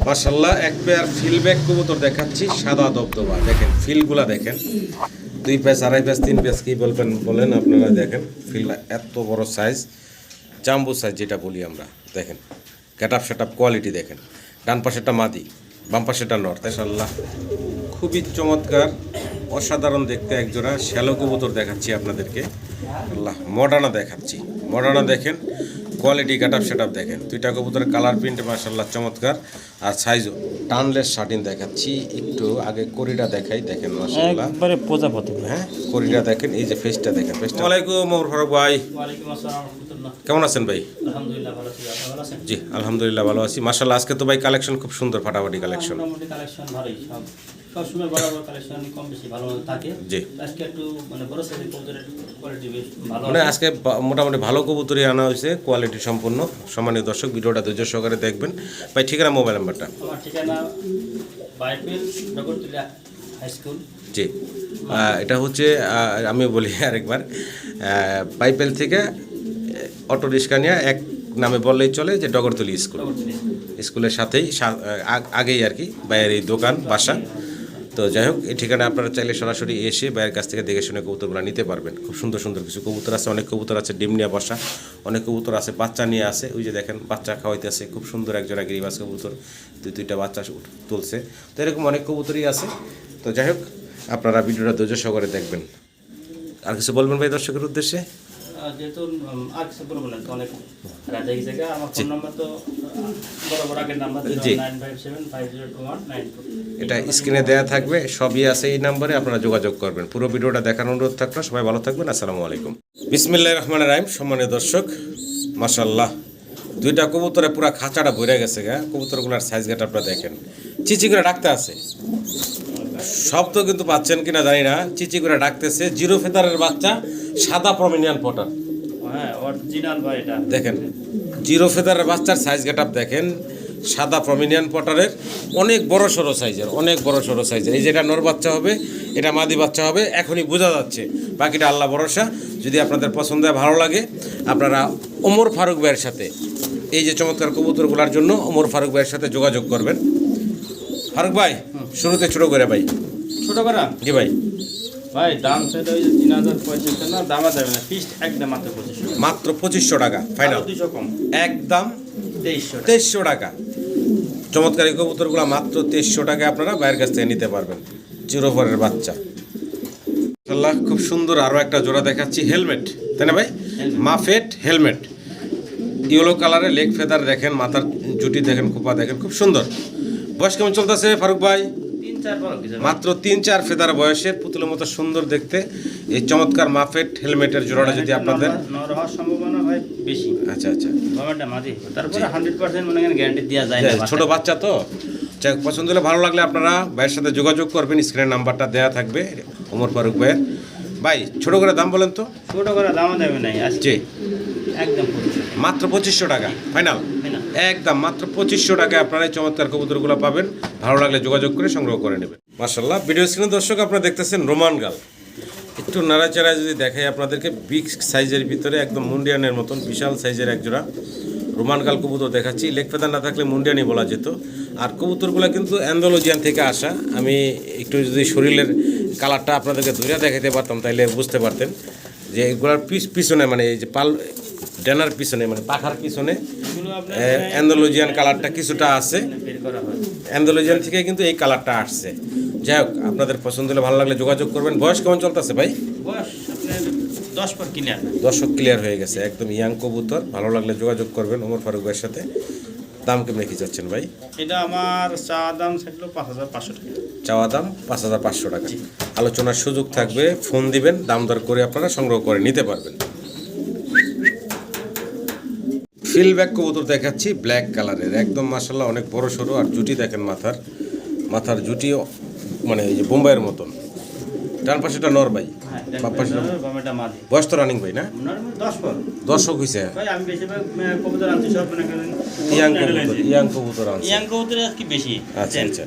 মাশাআল্লাহ এক পেয়ার ফিলব্যাক কবুতর দেখাচ্ছি, সাদা দবদবা। দেখেন ফিলগুলা দেখেন, 2 পেস 2.5 পেস 3 পেস কি বলবেন বলেন আপনারা। দেখেন ফিলটা এত বড় সাইজ, জাম্বো সাইজ যেটা বলি আমরা। দেখেন get up set up quality দেখেন। ডান পাশেটা মাদি, বাম পাশেটা নর। মাশাআল্লাহ খুবই চমৎকার অসাধারণ দেখতে একজোড়া শ্যালো কবুতর দেখাচ্ছি আপনাদেরকে। আল্লাহ মডার্না দেখাচ্ছি, মডার্না দেখেন quality get up set up দেখেন। 2টা কবুতরের কালার প্রিন্ট মাশাআল্লাহ চমৎকার, আর সাইজও টানলেস শার্টিন দেখাচ্ছি। একটু আগে করিটা দেখাই, দেখেন মাশাআল্লাহ একবারে প্রজাপতি। হ্যাঁ করিটা দেখেন, এই যে ফেসটা দেখেন। ফেসটা ওয়ালাইকুম ওমর ফারুক ভাই, ওয়ালাইকুম আসসালাম রাহমাতুল্লাহ। কেমন আছেন ভাই? আলহামদুলিল্লাহ ভালো আছি, আপনি ভালো আছেন? জি আলহামদুলিল্লাহ ভালো আছি। মাশাআল্লাহ আজকে তো ভাই কালেকশন খুব সুন্দর, ফাটাফাটি কালেকশন। মোটামুটি কালেকশন ভালোই, সব সময় বরাবর কালেকশন কম বেশি ভালো থাকে। জি আজকে একটু মানে বড় সাইজের কবুতরের কোয়ালিটি বেশ ভালো মানে আছে। আজকে মোটামুটি ভালো কবুতরই আনা হয়েছে, কোয়ালিটি সম্পূর্ণ। সম্মানীয় দর্শক ভিডিওটা ধৈর্য সহকারে দেখবেন। ভাই ঠিকানা, মোবাইল নাম্বারটা। আমার ঠিকানা বাইফিল নগরতুলিয়া হাই স্কুল। জি এটা হচ্ছে আমি বলি আরেকবার, পাইপেল থেকে অটো রিক্সা নিয়ে এক নামে বললেই চলে যে ডগরতলি স্কুল। স্কুলের সাথেই আগেই আর কি বাইরের এই দোকান বাসা। তো যাই হোক এই ঠিকানা আপনারা চাইলে সরাসরি এসে বাইরের কাছ থেকে দেখে শুনে কবুতরগুলো নিতে পারবেন। খুব সুন্দর সুন্দর কিছু কবুতর আছে, অনেক কবুতর আছে ডিম নিয়ে বসা, অনেক কবুতর আছে বাচ্চা নিয়ে আসে। ওই যে দেখেন বাচ্চা খাওয়াইতে আছে, খুব সুন্দর একজোড়া গিরিবাস কবুতর, 2টা বাচ্চা তুলছে। তো এরকম অনেক কবুতরই আছে। তো যাই হোক আপনারা ভিডিওটা ধৈর্য সহকারে দেখবেন। আর কিছু বলবেন ভাই দর্শকের উদ্দেশ্যে? যেহেতু আর কিছু বলবো না, অনেক রাজা এই জায়গা। আমার ফোন নাম্বার তো বরাবর আগের নাম্বার 9575021924। এটা স্ক্রিনে দেওয়া থাকবে, সবই আছে এই নাম্বারে, আপনারা যোগাযোগ করবেন। পুরো ভিডিওটা দেখার অনুরোধ থাকলো। সবাই ভালো থাকবেন, আসসালামু আলাইকুম। বিসমিল্লাহির রহমানির রহিম। সম্মানীয় দর্শক মাশাআল্লাহ 2টা কবুতরে পুরো খাঁচাটা ভরে গেছে গা। কবুতরগুলোর সাইজ গেট আপনারা দেখেন, চিচি করে ডাকতে আছে। শব্দ কিন্তু পাচ্ছেন কিনা জানি না, চিচি করে ডাকতেছে। জিরো ফেদারের বাচ্চা, সাদা প্রমিনিয়ান পটার। হ্যাঁ অরিজিনাল ভাই এটা দেখেন জিরো ফেদারের বাচ্চার সাইজ গেট আপ দেখেন, সাদা প্রমিনিয়ান পটারের, অনেক বড় সড়ো সাইজের, অনেক বড় সড়ো সাইজের। এই যে এটা নর বাচ্চা হবে, এটা মাদি বাচ্চা হবে, এখনই বোঝা যাচ্ছে। বাকিটা আল্লাহ ভরসা। যদি আপনাদের পছন্দ হয়, ভালো লাগে, আপনারা ওমর ফারুক ভাইয়ের সাথে এই যে চমৎকার কবুতরগুলোর জন্য ওমর ফারুক ভাইয়ের সাথে যোগাযোগ করবেন। ফারুক ভাই শুরুতে ছোটো করে ভাই। ছোট করা জি ভাই, ভাই দাম সেটা ওই 3000 না, দামা যাবে না, ফিক্সড একদম মাত্র 2500। মাত্র 2500 টাকা ফাইনাল, 200 কম, একদম 2300 টাকা। চমৎকার এই কবুতরগুলো মাত্র 2300 টাকায় আপনারা বাইরের কাছ থেকে নিতে পারবেন। জিরো ফরের বাচ্চা আল্লাহ খুব সুন্দর। আরও একটা জোড়া দেখাচ্ছি, হেলমেট, তাই না ভাই? মাফেট হেলমেট, ইয়েলো কালারে, লেগ ফেদার দেখেন, মাথার জুটি দেখেন, খোপা দেখেন, খুব সুন্দর। বয়স কেমন চলতেছে ফারুক ভাই? 3-4 বড় কিছু মাত্র 3-4 ফেদার বয়সের, পুতুলের মতো সুন্দর দেখতে এই চমৎকার মাফেট হেলমেটের জোড়াটা যদি আপনাদের নর হওয়ার সম্ভাবনা ভাই বেশি। আচ্ছা আচ্ছা, বাবাটা মাদি, তারপরে 100% মনে করেন গ্যারান্টি দেওয়া যায় না। ছোট বাচ্চা তো, যাই হোক, পছন্দ হলে ভালো লাগলে আপনারা ভাইয়ের সাথে যোগাযোগ করবেন। স্ক্রিনের নাম্বারটা দেওয়া থাকবে ওমর ফারুক ভাইয়ের। ভাই ছোট করে দাম বলেন তো। ছোট করে দাম দেবে নাই আজকে, জি একদম মাত্র 2500 টাকা ফাইনাল, একদম মাত্র 2500 টাকায় আপনারা এই চমৎকার কবুতরগুলো পাবেন। ভালো লাগলে যোগাযোগ করে সংগ্রহ করে নেবেন। মাশাআল্লাহ ভিডিও স্ক্রিনে দর্শক আপনারা দেখতেছেন রোমান গাল। একটু নাড়াচাড়ায় যদি দেখাই আপনাদেরকে, বিগ সাইজের ভিতরে একদম মুন্ডিয়ানের মতন বিশাল সাইজের একজোড়া রোমান গাল কবুতর দেখাচ্ছি। লেগ ফেদার না থাকলে মুন্ডিয়ানি বলা যেত। আর কবুতরগুলো কিন্তু অ্যান্ডালুজিয়ান থেকে আসা। আমি একটু যদি শরীরের কালারটা আপনাদেরকে ধরে দেখাতে পারতাম তাইলে বুঝতে পারতেন যে এগুলোর পিছনে মানে এই যে পাল ডানার পিছনে মানে পাখার পিছনে অ্যান্ডালুজিয়ান কালারটা কিছুটা আছে। অ্যান্ডালুজিয়ান থেকে কিন্তু এই কালারটা আসছে। যাই হোক আপনাদের পছন্দ হলে ভালো লাগলে যোগাযোগ করবেন। বয়স কেমন চলতেছে ভাই? বয়স আপনার 10 পর ক্লিয়ার, 10 ক্লিয়ার হয়ে গেছে, একদম ইয়াং কবুতর। ভালো লাগলে যোগাযোগ করবেন ওমর ফারুক ভাইয়ের সাথে। দাম কেমন কি চাচ্ছেন ভাই? এটা আমার চা দাম থাকলো 5500 টাকা, চাওয়া দাম 5500 টাকা। আলোচনার সুযোগ থাকবে, ফোন দিবেন, দাম দর করে আপনারা সংগ্রহ করে নিতে পারবেন। ফিলব্যাক কবুতর দেখাচ্ছি, ব্ল্যাক কালারের, একদম মাশাআল্লাহ অনেক বড় সড়ো। আর জুটি দেখেন, মাথার জুটিও মানে এই যে বোম্বাইয়ের মতন। ডান পাশেটা নর ভাই, বাম পাশেটা মাদি। বয়স তো রানিং ভাই না? 10 পর দর্শক হয়েছে ভাই। আমি বেশিরভাগ কবুতর আনছি সব মনে করেন ইয়াং কবুতর আনছে। ইয়াং কবুতর কি বেশি। আচ্ছা আচ্ছা,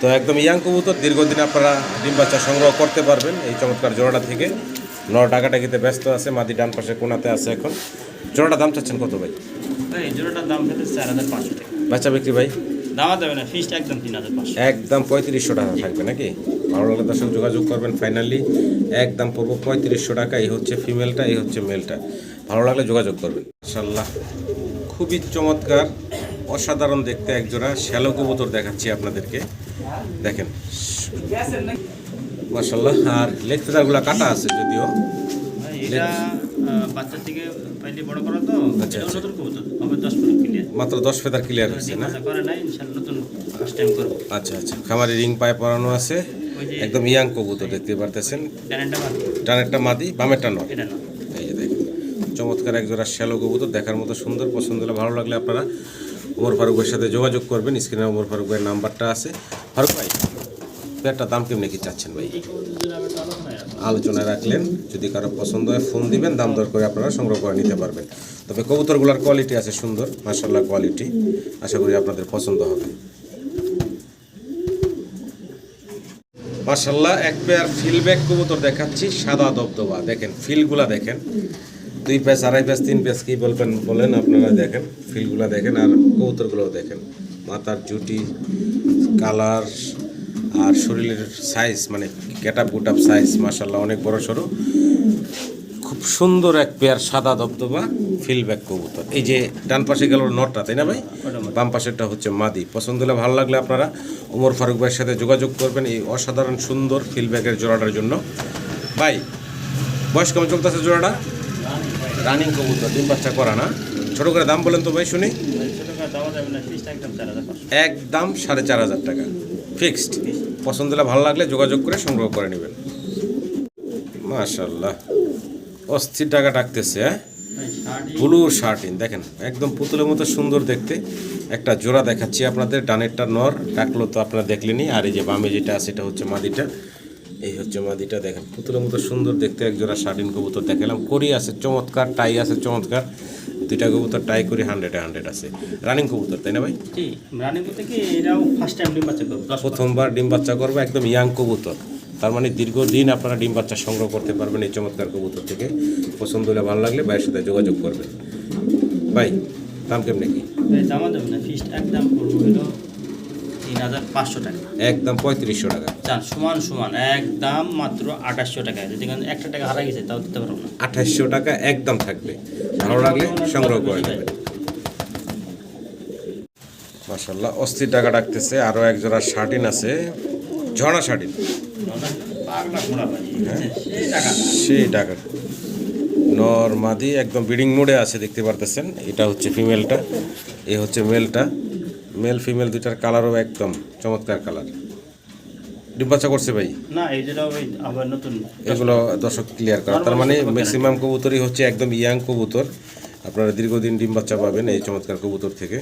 তো একদম ইয়াং কবুতর, দীর্ঘদিন আপনারা ডিম বাচ্চা সংগ্রহ করতে পারবেন এই চমৎকার জোড়াটা থেকে। নর টাকাটাকিতে ব্যস্ত আছে, মাদি ডান পাশে কোনাতে আছে। এখন জোড়াটা দাম চাচ্ছেন কত ভাই? ভাই জোড়াটার দাম হচ্ছে 4500 টাকা। বাচ্চা বিক্রি ভাই? দামা দেবে না, ফিক্সড একদম 3500। একদম 3500 টাকা থাকবে নাকি? ভালো লাগলে দর্শক যোগাযোগ করবেন। ফাইনালি একদম পড়বো 3500 টাকা। এই হচ্ছে ফিমেলটা, এই হচ্ছে মেলটা। ভালো লাগলে যোগাযোগ করবেন। মাশাআল্লাহ, খুবই চমৎকার অসাধারণ দেখতে একজোড়া শ্যালো কবুতর দেখাচ্ছি আপনাদেরকে। দেখেন মাশাআল্লাহ। আর লেগ ফেদারগুলো কাটা আছে যদিও। এটা বাচ্চা থেকে পাইলে বড় করা তো, আচ্ছা, এটা আচ্ছা। নতুন কবুতর, হবে 10 ফুট ক্লিয়ার। মাত্র 10 ফেদার ক্লিয়ার হচ্ছে না? আশা করে নাই, ইনশাআল্লাহ নতুন ফার্স্ট টাইম করব। আচ্ছা আচ্ছা, খামারে রিং পায়ে পরানো আছে, ওই যে একদম ইয়াং কবুতর দেখতে পারতেছেন। ডানেরটা মাটি, ডানেরটা মাদি, বামেরটা নয়। এটা না। এই যে দেখেন চমৎকার একজোড়া শ্যালো কবুতর, দেখার মতো সুন্দর। পছন্দ হলে ভালো লাগলে আপনারা ওমর ফারুকের সাথে যোগাযোগ করবেন। স্ক্রিনে ওমর ফারুক ভাইয়ের নাম্বারটা আছে। ফারুক ভাই, পেয়ারটা দাম কেমনি কি চাচ্ছেন ভাই? এই কবুতর যদি আমি একটু আলোচনায় রাখবো। আলোচনায় রাখলেন, যদি কারো পছন্দ হয় ফোন দিবেন, দাম দর করে আপনারা সংগ্রহ করে নিতে পারবেন। তবে কবুতরগুলোর কোয়ালিটি আছে সুন্দর, মাশাআল্লাহ কোয়ালিটি। আশা করি আপনাদের পছন্দ হবে। মাশাআল্লাহ, এক পেয়ার ফিলব্যাক কবুতর দেখাচ্ছি, সাদা দবদবা। দেখেন ফিলগুলা দেখেন, 2 প্যাচ, 2.5 প্যাচ, 3 প্যাচ কি বলবেন বলেন আপনারা। দেখেন ফিলগুলা দেখেন, আর কবুতরগুলোও দেখেন। মাথার জুটি, কালার আর শরীরের সাইজ, মানে গেট আপ গুট আপ সাইজ মাশাআল্লাহ অনেক বড় সড়ো। খুব সুন্দর এক পেয়ার সাদা দবদবা ফিলব্যাক কবুতর। এই যে ডান পাশে গেল নটটা, তাই না ভাই? বাম পাশেরটা হচ্ছে মাদি। পছন্দ হলে ভালো লাগলে আপনারা ওমর ফারুক ভাইয়ের সাথে যোগাযোগ করবেন এই অসাধারণ সুন্দর ফিলব্যাকের জোড়াটার জন্য। ভাই, বয়স কেমন চলতেছে জোড়াটা? রানিং কবুতর, ডিম বাচ্চা করা না? ছোটো করে দাম বলেন তো ভাই শুনি। ছোট করে দামা দেবে না, ফিক্সড একদম 4500। একদম 4500 টাকা ফিক্সড। পছন্দ হলে ভালো লাগলে যোগাযোগ করে সংগ্রহ করে নেবেন। মাশাআল্লাহ, অস্থির টাকা ডাকতেছে। হ্যাঁ, ব্লু শার্টিন দেখেন, একদম পুতুলের মতো সুন্দর দেখতে। একটা জোড়া দেখাচ্ছি আপনাদের। ডানেরটা নর, ডাকলো তো আপনারা দেখলেনি। আর এই যে বামে যেটা আছে এটা হচ্ছে মাদিটা। এই হচ্ছে মাদিটা, দেখেন পুতুলের মতো সুন্দর দেখতে এক জোড়া শার্টিন কবুতর দেখালাম। করি আছে চমৎকার, টাই আছে চমৎকার। 2টা কবুতর টাই করি 100-এ 100 আছে। রানিং কবুতর, তাই না ভাই? জি, রানিং করতে কি এটাও ফার্স্ট টাইম ডিম বাচ্চা করব। প্রথমবার ডিম বাচ্চা করবো, একদম ইয়াং কবুতর। তার মানে দীর্ঘদিন আপনারা ডিম বাচ্চা সংগ্রহ করতে পারবেন এই চমৎকার কবুতর থেকে। পছন্দ হলে ভালো লাগলে ভাইয়ের সাথে যোগাযোগ করবেন। ভাই, দাম কেমনি কি? দামা দেবে না, ফিক্সড একদম করবো হলো 3500 টাকা। একদম 3500 টাকা। চান সমান সমান একদম মাত্র 2800 টাকা। যদি একটা টাকা হারা গেছে তাও দিতে পারবো না। 2800 টাকা একদম থাকবে। ভালো লাগলে সংগ্রহ করে নেবেন। মাশাআল্লাহ, অস্থির টাকা ডাকতেছে। আরও এক জোড়া শার্টিন আছে, ঝর্ণা শার্টিন। পাগলা ঘোড়া ভাই, সেই টাকা না। সেই টাকা নর মাদি একদম ব্রিডিং মোডে আছে দেখতে পারতেছেন। এটা হচ্ছে ফিমেলটা, এ হচ্ছে মেলটা। মেল ফিমেল দুইটার কালারও একদম চমৎকার কালার। ডিম বাচ্চা করছে ভাই? না, এই যেটা ওই আবার নতুন এগুলো দর্শক ক্লিয়ার করা। তার মানে ম্যাক্সিমাম কবুতরই হচ্ছে একদম ইয়াং কবুতর। আপনারা দীর্ঘদিন ডিম বাচ্চা পাবেন এই চমৎকার কবুতর থেকে।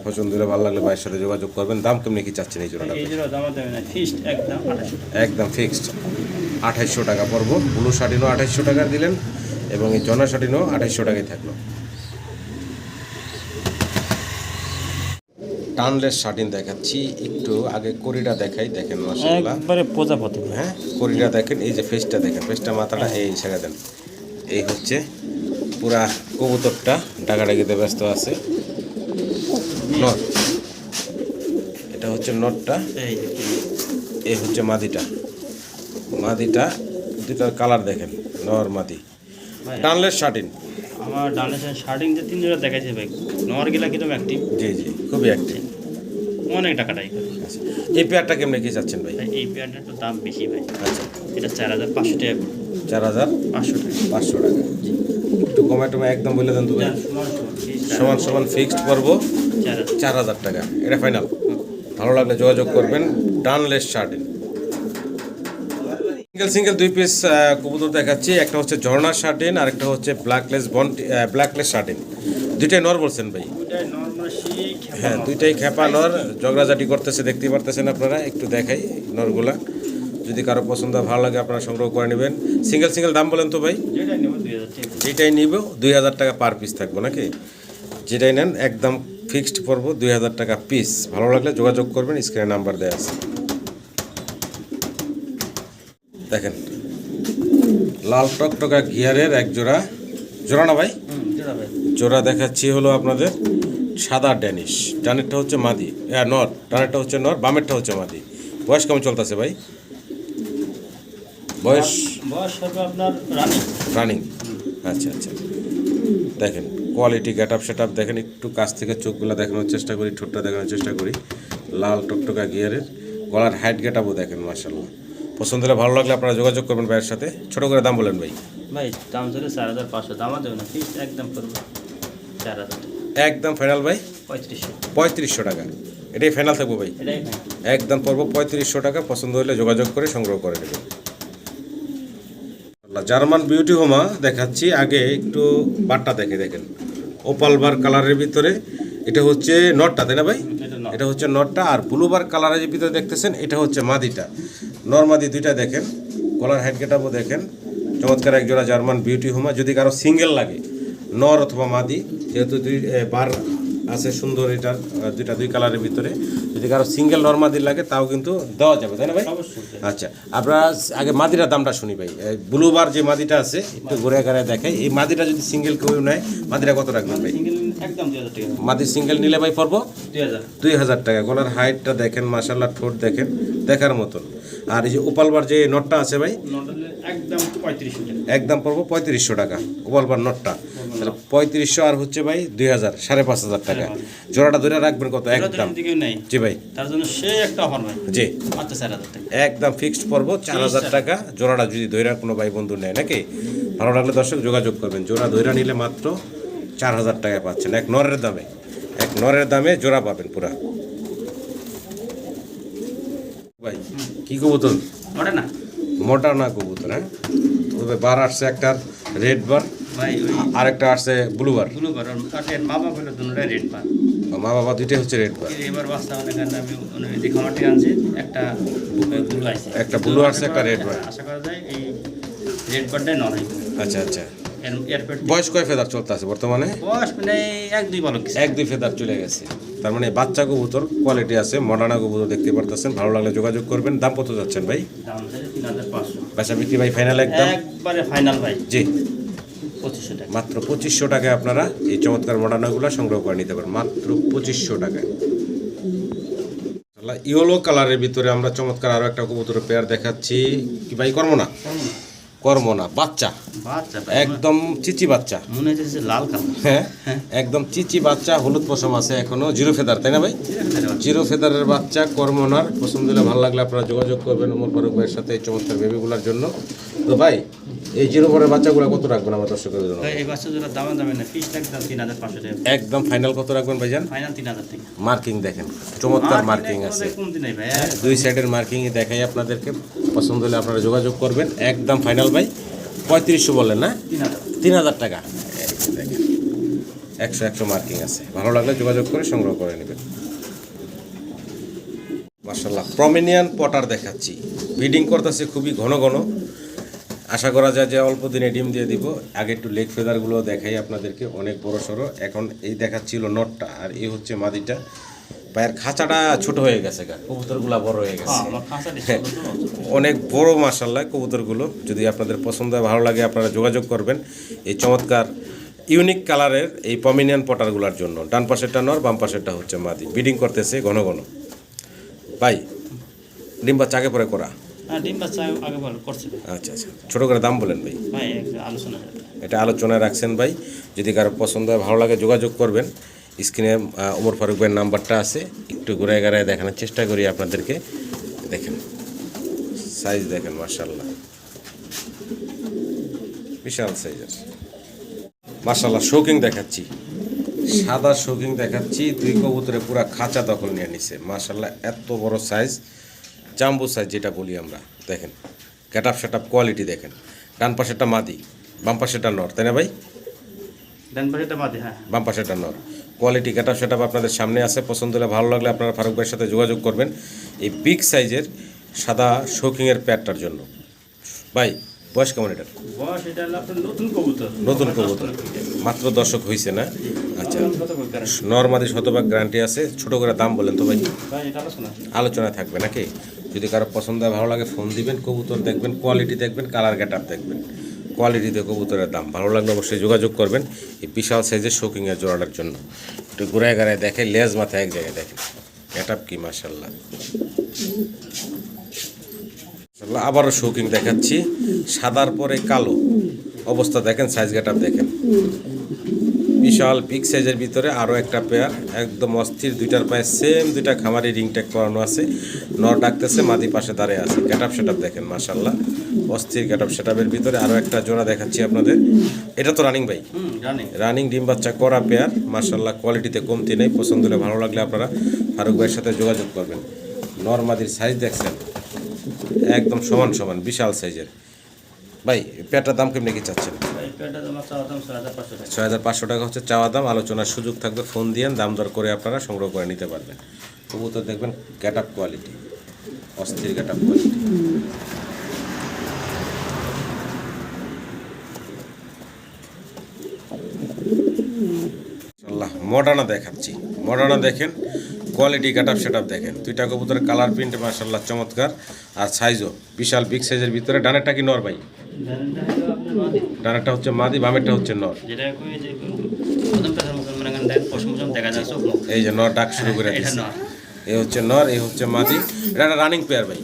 পছন্দ হলে ভালো লাগলে ভাইয়ের সাথে যোগাযোগ করবেন। দাম কেমনি কি চাচ্ছেন এই জোড়াটা? এই যেটা দামা দেবে না, ফিক্সড একদম 2800 টাকা। একদম ফিক্সড 2800 টাকা পড়ব। ব্লু শার্টিনও 2800 টাকা দিলেন এবং এই জনা শার্টিনও 2800 টাকাই থাকলো। টানলেস শার্টিন দেখাচ্ছি, একটু আগে করিটা দেখাই। দেখেন মাশাআল্লাহ, একবারে প্রজাপতি। হ্যাঁ করিটা দেখেন। এই যে ফেসটা দেখেন, ফেসটা মাথাটা এই ছেড়ে দেন। এই হচ্ছে পুরা কবুতরটা ডাকাডাকিতে ব্যস্ত আছে। নট, এটা হচ্ছে নটটা। এই যে এই হচ্ছে মাদিটা। মাদিটা দুটার কালার দেখেন, নর মাদি। ভাই, টানলেস শার্টিন। আমার ডানে শার্টিং যে 3 জোড়া দেখাইছে ভাই, নোয়ার গিলা কিরকম অ্যাক্টিভ। জি জি, খুবই অ্যাক্টিভ। অনেক টাকাটাই করে। এই পেয়ারটা কেমনে কি চাচ্ছেন ভাই? ভাই, এই পেয়ারটা একটু দাম বেশি ভাই। আচ্ছা, এটা 4500 টাকা করে। 4500 500 টাকা। টাকা। একটু কমে টমে একদম বলে দেন তো ভাই। যার সমান সমান, সমান সমান ফিক্সড করবো 4000। 4000 টাকা। এটা ফাইনাল। ভালো লাগলে যোগাযোগ করবেন। টানলেস শার্টিন। সিঙ্গেল সিঙ্গেল 2 পিস কবুতর দেখাচ্ছি। একটা হচ্ছে ঝর্ণা শার্টিন আর একটা হচ্ছে ব্ল্যাকলেস শার্টিন। দুইটাই নর বলছেন ভাই? ওটাই নরমাল সেই খেপা। হ্যাঁ, দুইটাই খেপা নর, ঝগড়াঝাটি করতেছে দেখতেই পারতেছেন আপনারা। একটু দেখাই নরগুলা, যদি কারো পছন্দ ভালো লাগে আপনারা সংগ্রহ করে নেবেন। সিঙ্গেল সিঙ্গেল দাম বলেন তো ভাই? যেটা নেব 2000 টাকা। যেটাই নিব 2000 টাকা পার পিস থাকবো নাকি? যেটাই নেন একদম ফিক্সড পড়বো 2000 টাকা পিস। ভালো লাগলে যোগাযোগ করবেন, স্ক্রিনে নাম্বার দেওয়া আছে। দেখেন লাল টকটকা গিয়ারের এক জোড়া, জোড়া না ভাই? যেটা ভাই। জোড়া দেখাচ্ছি হলো আপনাদের সাদা ড্যানিশ, ডানেরটা হচ্ছে মাদি, নর, ডানেরটা হচ্ছে নর, বামেরটা হচ্ছে মাদি। বয়স কেমন চলতেছে ভাই? বয়স বয়স হবে আপনার রানী। রানিং। আচ্ছা আচ্ছা, দেখেন quality, get up set up দেখেন, একটু কাছ থেকে চোখগুলো দেখানোর চেষ্টা করি, ঠোঁটটা দেখানোর চেষ্টা করি, লাল টকটকা গিয়ারের, গলার হাইট গেট আপও দেখেন মাশাআল্লাহ। পছন্দ হলে ভালো লাগলে আপনারা যোগাযোগ করবেন ভাইয়ের সাথে। ছোটো করে দাম বলেন ভাই। ভাই দাম চলে 4500, দামা দেবে না, ফিক্স একদম করবো 4000, একদম ফাইনাল ভাই 3500, 3500 টাকা, এটাই ফাইনাল থাকবো ভাই। এটাই ভাই। একদম পড়বো 3500 টাকা, পছন্দ হলে যোগাযোগ করে সংগ্রহ করে নেবেন। জার্মান বিউটি হোমা দেখাচ্ছি, আগে একটু বারটা দেখে দেখেন, ওপাল বার কালারের ভিতরে, এটা হচ্ছে নটটা তাই না ভাই? এটা না, এটা হচ্ছে নটটা, আর ব্লু বার কালারের ভিতরে দেখতেছেন এটা হচ্ছে মাদিটা। নর মাদি দুইটা দেখেন, কলার হেড গেটাপও দেখেন, চমৎকার এক জোড়া জার্মান বিউটি হোমা। যদি কারো সিঙ্গেল লাগে নর অথবা মাদি, যেহেতু দুই বার আছে সুন্দর, এটার দুইটা দুই কালারের ভিতরে, যদি কারো সিঙ্গেল নর মাদি লাগে তাও কিন্তু দেওয়া যাবে তাই না ভাই? অবশ্যই। আচ্ছা, আমরা আগে মাদিটার দামটা শুনি ভাই। ব্লু বার যে মাদিটা আছে একটু ঘুরে ঘুরে দেখাই, এই মাদিটা যদি সিঙ্গেল কেউ নেয় মাদিটা কত রাখবেন ভাই? সিঙ্গেল একদম 2000 টাকা। মাদি সিঙ্গেল নিলে ভাই পড়বো 2000। 2000 টাকা। গলার হাইটটা দেখেন মাশাআল্লাহ, ঠোঁট দেখেন দেখার মতন। আর এই যে ওপালবার যে নটটা আছে ভাই, নটালে একদম 3500 টাকা। একদম পড়বো 3500 টাকা ওপালবার নটটা। তাহলে 3500 আর হচ্ছে ভাই 2000, 5500 টাকা। জোড়াটা ধরে রাখবেন কত? একদম। যদি কেউ নেই জি ভাই, তার জন্য সেই একটা অফার ভাই, জি মাত্র 4000 টাকা। একদম ফিক্সড পড়বো 4000 টাকা। জোড়াটা যদি ধৈরা কোনো ভাই বন্ধু নেয় নাকি, ভালো লাগলে দর্শক যোগাযোগ করবেন। জোড়া ধৈরা নিলে মাত্র 4000 টাকায় পাচ্ছেন, এক নরের দামে, এক নরের দামে জোড়া পাবেন পুরা। ভাই কি কবুতর? ওটা না মোটা না কবুতর, হ্যাঁ? তবে বার আসছে একটা রেড বার, ভাই, ওই আর একটা আসছে ব্লু বার। গুলো বার কাটের মা বাবা হলো দুটোটাই রেড পান। মা বাবা দুইটাই হচ্ছে রেড বার। এবার বাচ্চা অনেক আমি যে খামারটি আনছি, একটা ব্লু আছে, একটা blue আসছে, একটা red bar। আশা করা যায় এই রেড বারটাই নয়। আচ্ছা আচ্ছা, এয়ারপোর্ট বয়স কয় ফেদার চলতে আছে বর্তমানে? বয়স মানে 1-2 বলো কিছু। 1-2 ফেদার চলে গেছে, তার মানে বাচ্চা কবুতর কোয়ালিটি আছে, মডার্না কবুতর দেখতে পারতেছেন। ভালো লাগলে যোগাযোগ করবেন। দাম কত যাচ্ছেন ভাই? দাম হচ্ছে 3500, বেচা বিক্রি ভাই ফাইনাল একদম? একবারে ফাইনাল ভাই, জি 2500 টাকা। মাত্র 2500 টাকায় আপনারা এই চমৎকার মডার্নাগুলো সংগ্রহ করে নিতে পারেন, মাত্র 2500 টাকায়। ইয়েলো কালারের ভিতরে আমরা চমৎকার আরো একটা কবুতরের পেয়ার দেখাচ্ছি। কি ভাই? কর্মনা? কর্মনা বাচ্চা, বাচ্চা ভাই, একদম চিচি বাচ্চা, মনে হচ্ছে যে লাল কালার। হ্যাঁ একদম চিচি বাচ্চা, হলুদ পশম আছে এখনো, জিরো ফেদার তাই না ভাই? জিরো ফেদারের বাচ্চা কর্মনার। পছন্দ হলে ভালো লাগলে আপনারা যোগাযোগ করবেন ওমর ফারুক ভাইয়ের সাথে এই চমৎকার বেবিগুলোর জন্য। তো ভাই এই জিরো ফেদারের বাচ্চাগুলো কত রাখবেন আমার দর্শকদের জন্য? এই বাচ্চা জোড়া দামে দামে না, ফিক্সড একদম 3500 টাকা। একদম ফাইনাল কত রাখবেন ভাইজান? ফাইনাল 3000 টাকা। মার্কিং দেখেন, চমৎকার মার্কিং আছে, কমতি নাই ভাই। দুই সাইডের মার্কিংই দেখাই আপনাদেরকে। পছন্দ হলে আপনারা যোগাযোগ করবেন। একদম ফাইনাল ভাই 3500 বললেন না? 3000। 3000 টাকা। দেখেন 100 মার্কিং আছে, ভালো লাগলে যোগাযোগ করে সংগ্রহ করে নেবেন। মাশাআল্লাহ প্রমিনিয়ান পটার দেখাচ্ছি, ব্রিডিং করতেছে খুবই ঘন ঘন, আশা করা যায় যে অল্প দিনে ডিম দিয়ে দিব। আগে একটু লেগ ফেদারগুলো দেখাই আপনাদেরকে, অনেক বড় সড়ো। এখন এই দেখাচ্ছিল নটটা, আর এই হচ্ছে মাদিটা। পায়ের খাঁচাটা ছোট হয়ে গেছে, কবুতরগুলো বড় হয়ে গেছে, আমার খাঁচা অনেক বড় মাশাআল্লাহ কবুতরগুলো। যদি আপনাদের পছন্দ হয় ভালো লাগে আপনারা যোগাযোগ করবেন এই চমৎকার ইউনিক কালারের এই পমিনিয়ান পটারগুলোর জন্য। ডান পাশেরটা নর, বাম পাশেরটা হচ্ছে মাদি, ব্রিডিং করতেছে ঘন ঘন। ভাই ডিম বাচ্চা আগে পরে করা? হ্যাঁ, ডিম বাচ্চা আগে বল করছে। আচ্ছা আচ্ছা, ছোটো করে দাম বলেন ভাই। ভাই আলোচনা এটা আলোচনায় রাখছেন ভাই, যদি কারো পছন্দ হয় ভালো লাগে যোগাযোগ করবেন। স্ক্রিনে ওমর ফারুক ভাইয়ের নাম্বারটা আছে, একটু ঘুরে ঘুরায় দেখানোর চেষ্টা করি আপনাদেরকে। দেখেন সাইজ দেখেন মাশাআল্লাহ, বিশাল সাইজের মাশাআল্লাহ। শৌকিং দেখাচ্ছি, সাদা শৌকিং দেখাচ্ছি, দুই কবুতরে পুরা খাঁচা দখল নিয়ে নিছে মাশাআল্লাহ। এত বড় সাইজ, জাম্বো সাইজ যেটা বলি আমরা। দেখেন get up set up quality দেখেন। ডান পাশেরটা মাদি, বাম পাশেরটা নর তাই না ভাই? ডান পাশেটা মাঝে, হ্যাঁ বাম পাশেরটা নর। Quality get up set up আপনাদের সামনে আছে। পছন্দ হলে ভালো লাগলে আপনারা ফারুক ভাইয়ের সাথে যোগাযোগ করবেন এই বিগ সাইজের সাদা শৌকিংয়ের প্যাডটার জন্য। ভাই বয়স কেমন এটার? বয়স এটা হলো আপনার নতুন কবুতর। নতুন কবুতর, মাত্র দর্শক হয়েছে না? আচ্ছা, নর্মাদি শতভাগ গ্যারান্টি আছে। ছোটো করে দাম বলেন তো ভাই। ভাই এটা আলোচনা আলোচনায় থাকবে নাকি? যদি কারো পছন্দ হয় ভালো লাগে ফোন দিবেন, কবুতর দেখবেন, কোয়ালিটি দেখবেন, কালার গেট আপ দেখবেন। কোয়ালিটিতে কবুতরের দাম। ভালো লাগলে অবশ্যই যোগাযোগ করবেন এই বিশাল সাইজের শৌকিংয়ের জোড়াটার জন্য। একটু ঘুরায় ঘুরায় দেখে, লেজ মাথায় এক জায়গায় দেখেন, গেটআপ কি মাশাল্লাহ। আবারও শৌকিং দেখাচ্ছি, সাদার পরে কালো অবস্থা দেখেন, সাইজ গেটআপ দেখেন, বিশাল বিগ সাইজের ভিতরে আরও একটা পেয়ার একদম অস্থির, দুইটার পায়ে সেম দুইটা খামারি রিং ট্যাগ করানো আছে, নর ডাকতেছে, মাদি পাশে দাঁড়িয়ে আছে, গেটআপ সেটআপ দেখেন মাশাল্লাহ, অস্থির গেটআপ সেটআপের ভিতরে আরও একটা জোড়া দেখাচ্ছি আপনাদের। এটা তো রানিং ভাই, রানিং ডিম বাচ্চা করা পেয়ার মাশাল্লাহ, কোয়ালিটিতে কমতি নেই। পছন্দ হলে ভালো লাগলে আপনারা ফারুক ভাইয়ের সাথে যোগাযোগ করবেন। নর মাদির সাইজ দেখছেন একদম সমান সমান, বিশাল সাইজের। ভাই পেয়ারটার দাম কেমনি কি চাচ্ছেন? 6,500 টাকা হচ্ছে চাওয়া দাম, আলোচনার সুযোগ থাকবে, ফোন দিয়ে দাম দর করে আপনারা সংগ্রহ করে নিতে পারবেন। কবুতর দেখবেন গেট আপ কোয়ালিটি, অস্থির গেট আপ কোয়ালিটি। মডার্না দেখাচ্ছি, মডার্না দেখেন, quality get up set up দেখেন, দুইটা কবুতরের কালার প্রিন্ট মাশাল্লাহ চমৎকার, আর সাইজও বিশাল বিগ সাইজের ভিতরে। ডানেরটা কি নর ভাই? ডানেরটা হচ্ছে মাদি, বামেরটা হচ্ছে নর। এই যে নর ডাক শুরু করে দিচ্ছে, এই হচ্ছে নর, এই হচ্ছে মাদি। এটা একটা রানিং পেয়ার ভাই,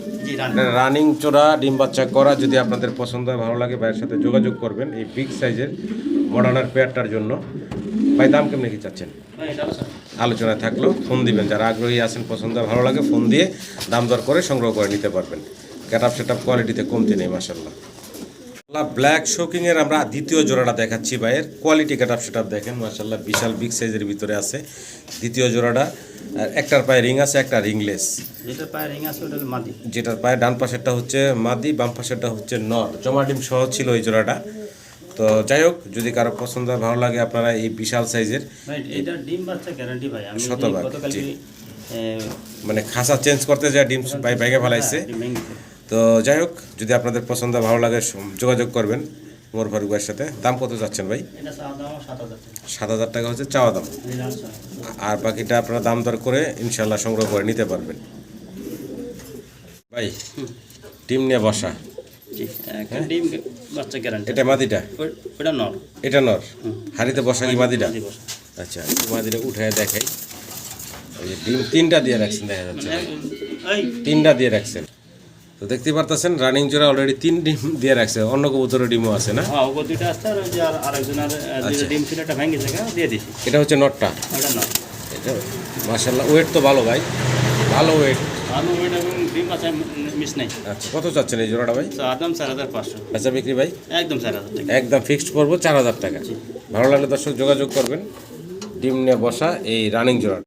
রানিং চোরা ডিম বাচ্চা করা। যদি আপনাদের পছন্দ হয়, ভালো লাগে, ভাইয়ের সাথে যোগাযোগ করবেন এই বিগ সাইজের মডার্নার পেয়ারটার জন্য। ভাই দাম কেমনি কি চাচ্ছেন? আলোচনায় থাকলো, ফোন দিবেন, যারা আগ্রহী আছেন, পছন্দ হয়, ভালো লাগে, ফোন দিয়ে দাম দর করে সংগ্রহ করে নিতে পারবেন। গেট আপ সেট আপ কোয়ালিটিতে কমতি নেই মাশাল্লাহ। ব্ল্যাক শোকিংয়ের আমরা দ্বিতীয় জোড়াটা দেখাচ্ছি ভাইয়ের, quality get up set up দেখেন মাশাল্লাহ, বিশাল বিগ সাইজের ভিতরে আছে দ্বিতীয় জোড়াটা। আর একটার পায়ে রিং আছে, একটা রিংলেস। যেটার পায়ে ডান পাশেরটা হচ্ছে মাদি, বাম পাশেরটা হচ্ছে নর। জমা ডিম সহ ছিল এই জোড়াটা। তো যাই হোক, যদি কারো পছন্দ হয়, ভালো লাগে, আপনারা এই বিশাল সাইজের শতভাগ, মানে খাসা চেঞ্জ করতে যায় ডিম ভেঙে ফেলাইছে। তো যাই হোক, যদি আপনাদের পছন্দ হয়, ভালো লাগে, যোগাযোগ করবেন মোর ফারুক ভাইয়ের সাথে। দাম কত যাচ্ছেন ভাই? 7,000 টাকা হচ্ছে চাওয়া দাম, আর বাকিটা আপনারা দাম দর করে ইনশাল্লাহ সংগ্রহ করে নিতে পারবেন। ভাই ডিম নিয়ে বসা, এটা মাদিটা, এটা নর, হাড়িতে বসা কি মাদিটা? আচ্ছা, মাদিটা উঠায় দেখাই। ওই যে ডিম তিনটা দিয়ে রাখছেন, দেখা যাচ্ছে তিনটা দিয়ে রাখছেন। তো দেখতে পারতেছেন রানিং জোড়া অলরেডি 3 ডিম দিয়ে রাখছে, অন্য কবুতরের ডিমও আছে না? এটা হচ্ছে নটটা, এটা মাশাআল্লাহ ওয়েট তো ভালো ভাই, ভালো ওয়েট। আচ্ছা, কত চাচ্ছেন এই জোড়াটা ভাই? আচ্ছা বিক্রি ভাই একদম ফিক্সড করবো 4,000 টাকা। ভালো লাগলে দর্শক যোগাযোগ করবেন। ডিম নিয়ে বসা এই রানিং জোড়া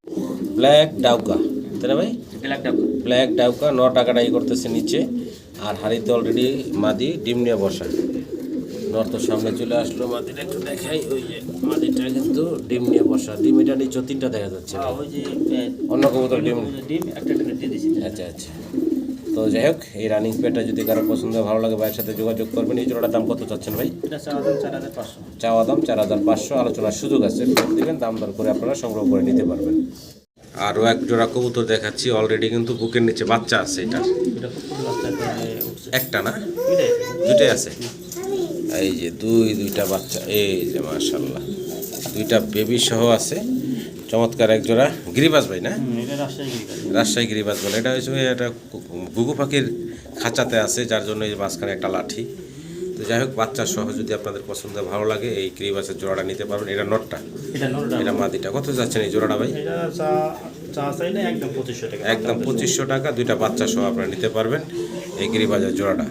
ব্ল্যাক ডাউকা, তাই না ভাই? ব্ল্যাক ডাউকা, 9 টাকাটা করতেছে নিচে, আর হাড়িতে অলরেডি মাদি, ডিম নিয়ে বসা। নর তো সামনে চলে আসলো, মাদিটা একটু দেখাই। ওই যে মাদিটা কিন্তু ডিম নিয়ে বসা, ডিম এটা নিচে 3টা দেখা যাচ্ছে, অন্য কবুতর ডিম। আচ্ছা আচ্ছা, তো যাই হোক, এই রানিং পেয়ারটা যদি কারো পছন্দ হয়, ভালো লাগে, ভাইয়ের সাথে যোগাযোগ করবেন। এই জোড়াটার দাম কত চাচ্ছেন ভাই? চাওয়া দাম 4,500, আলোচনার সুযোগ আছে, ফোন দিবেন, দাম দর করে আপনারা সংগ্রহ করে নিতে পারবেন। আরও এক জোড়া কবুতর দেখাচ্ছি, অলরেডি কিন্তু বুকের নিচে বাচ্চা আছে। এটা একটা না, দুইটাই আছে। এই যে দুইটা বাচ্চা, এই যে মাশাআল্লাহ, দুইটা বেবি সহ আছে। চমৎকার এক জোড়া গিরিবাজ ভাই না? রাজশাহী গিরিবাজ বলে। এটা হচ্ছে একটা ঘুঘু পাখির খাঁচাতে আছে, যার জন্য এই মাঝখানে একটা লাঠি। তো যাই হোক, বাচ্চা সহ যদি আপনাদের পছন্দ ভালো লাগে, এই গিরিবাজের জোড়াটা নিতে পারবেন। এটা নটটা, এটা মাদিটা। কত যাচ্ছেন এই জোড়াটা ভাই? একদম 2500 টাকা, দুইটা বাচ্চা সহ আপনারা নিতে পারবেন এই গিরিবাজের জোড়াটা।